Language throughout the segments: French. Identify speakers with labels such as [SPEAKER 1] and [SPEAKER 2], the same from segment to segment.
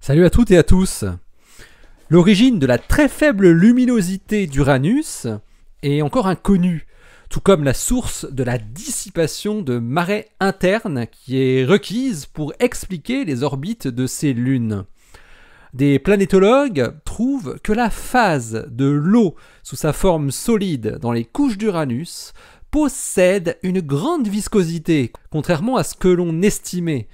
[SPEAKER 1] Salut à toutes et à tous. L'origine de la très faible luminosité d'Uranus est encore inconnue, tout comme la source de la dissipation de marée interne qui est requise pour expliquer les orbites de ces lunes. Des planétologues trouvent que la phase de l'eau sous sa forme solide dans les couches d'Uranus possède une grande viscosité, contrairement à ce que l'on estimait.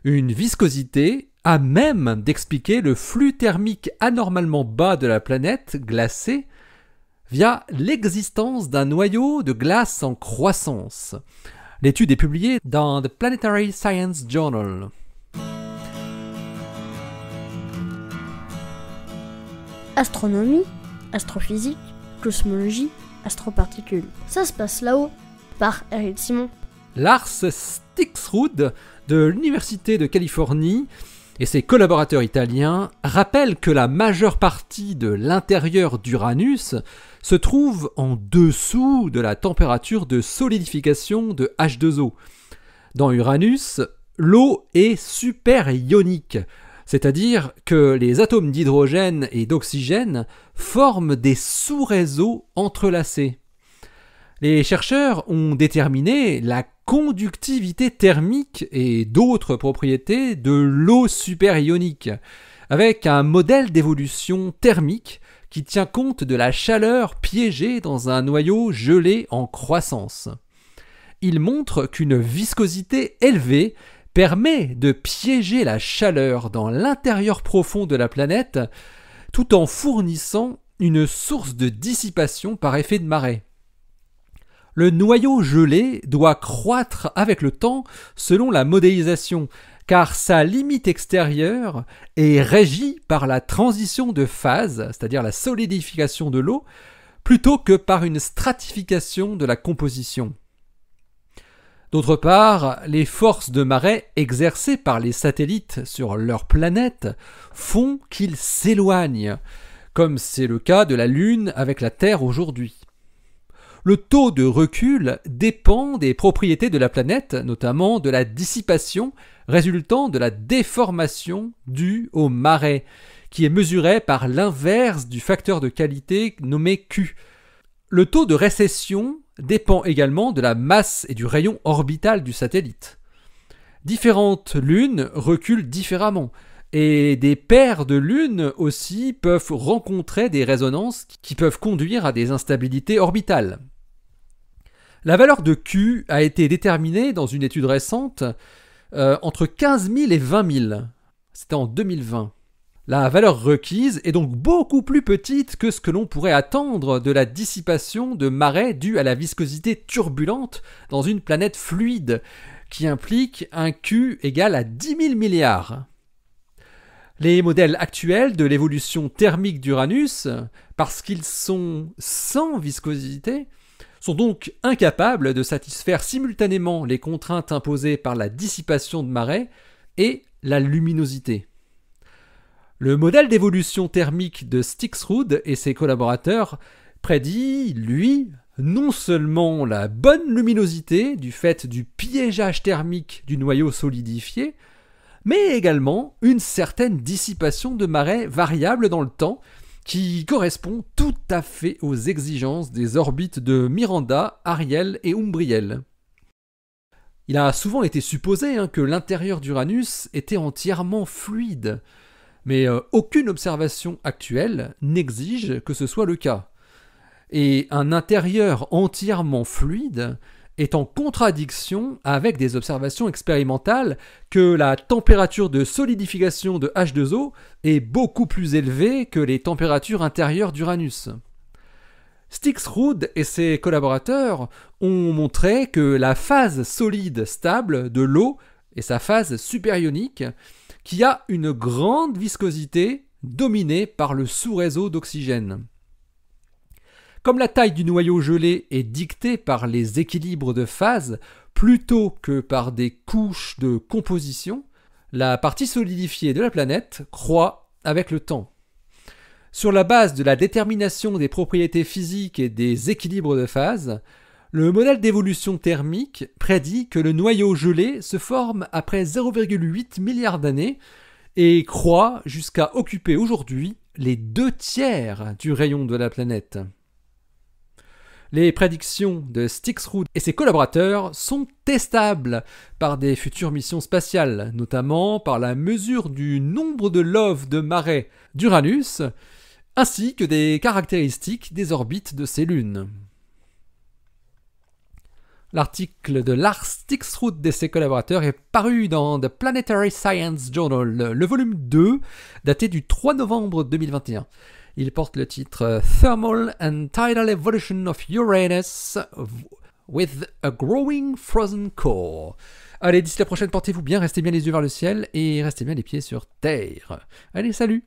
[SPEAKER 1] Une viscosité à même d'expliquer le flux thermique anormalement bas de la planète glacée via l'existence d'un noyau de glace en croissance. L'étude est publiée dans The Planetary Science Journal.
[SPEAKER 2] Astronomie, astrophysique, cosmologie, astroparticules. Ça se passe là-haut, par Eric Simon.
[SPEAKER 1] Lars Stixrud de l'Université de Californie et ses collaborateurs italiens rappellent que la majeure partie de l'intérieur d'Uranus se trouve en dessous de la température de solidification de H2O. Dans Uranus, l'eau est superionique, c'est-à-dire que les atomes d'hydrogène et d'oxygène forment des sous-réseaux entrelacés. Les chercheurs ont déterminé la conductivité thermique et d'autres propriétés de l'eau superionique, avec un modèle d'évolution thermique qui tient compte de la chaleur piégée dans un noyau gelé en croissance. Il montre qu'une viscosité élevée permet de piéger la chaleur dans l'intérieur profond de la planète tout en fournissant une source de dissipation par effet de marée. Le noyau gelé doit croître avec le temps selon la modélisation, car sa limite extérieure est régie par la transition de phase, c'est-à-dire la solidification de l'eau, plutôt que par une stratification de la composition. D'autre part, les forces de marée exercées par les satellites sur leur planète font qu'ils s'éloignent, comme c'est le cas de la Lune avec la Terre aujourd'hui. Le taux de recul dépend des propriétés de la planète, notamment de la dissipation résultant de la déformation due aux marées, qui est mesurée par l'inverse du facteur de qualité nommé Q. Le taux de récession dépend également de la masse et du rayon orbital du satellite. Différentes lunes reculent différemment, et des paires de lunes aussi peuvent rencontrer des résonances qui peuvent conduire à des instabilités orbitales. La valeur de Q a été déterminée dans une étude récente entre 15 000 et 20 000. C'était en 2020. La valeur requise est donc beaucoup plus petite que ce que l'on pourrait attendre de la dissipation de marée due à la viscosité turbulente dans une planète fluide, qui implique un Q égal à 10 000 milliards. Les modèles actuels de l'évolution thermique d'Uranus, parce qu'ils sont sans viscosité, sont donc incapables de satisfaire simultanément les contraintes imposées par la dissipation de marée et la luminosité. Le modèle d'évolution thermique de Stixrud et ses collaborateurs prédit, lui, non seulement la bonne luminosité du fait du piégeage thermique du noyau solidifié, mais également une certaine dissipation de marée variable dans le temps qui correspond tout à fait aux exigences des orbites de Miranda, Ariel et Umbriel. Il a souvent été supposé que l'intérieur d'Uranus était entièrement fluide, mais aucune observation actuelle n'exige que ce soit le cas. Et un intérieur entièrement fluide est en contradiction avec des observations expérimentales que la température de solidification de H2O est beaucoup plus élevée que les températures intérieures d'Uranus. Stixrud et ses collaborateurs ont montré que la phase solide stable de l'eau est sa phase superionique, qui a une grande viscosité dominée par le sous-réseau d'oxygène. Comme la taille du noyau gelé est dictée par les équilibres de phase plutôt que par des couches de composition, la partie solidifiée de la planète croît avec le temps. Sur la base de la détermination des propriétés physiques et des équilibres de phase, le modèle d'évolution thermique prédit que le noyau gelé se forme après 0,8 milliard d'années et croît jusqu'à occuper aujourd'hui les 2/3 du rayon de la planète. Les prédictions de Stixrud et ses collaborateurs sont testables par des futures missions spatiales, notamment par la mesure du nombre de loves de marée d'Uranus, ainsi que des caractéristiques des orbites de ses lunes. L'article de Lars Stixrud et ses collaborateurs est paru dans The Planetary Science Journal, le volume 2, daté du 3 novembre 2021. Il porte le titre Thermal and Tidal Evolution of Uranus with a Growing Frozen Core. Allez, d'ici la prochaine, portez-vous bien, restez bien les yeux vers le ciel et restez bien les pieds sur Terre. Allez, salut!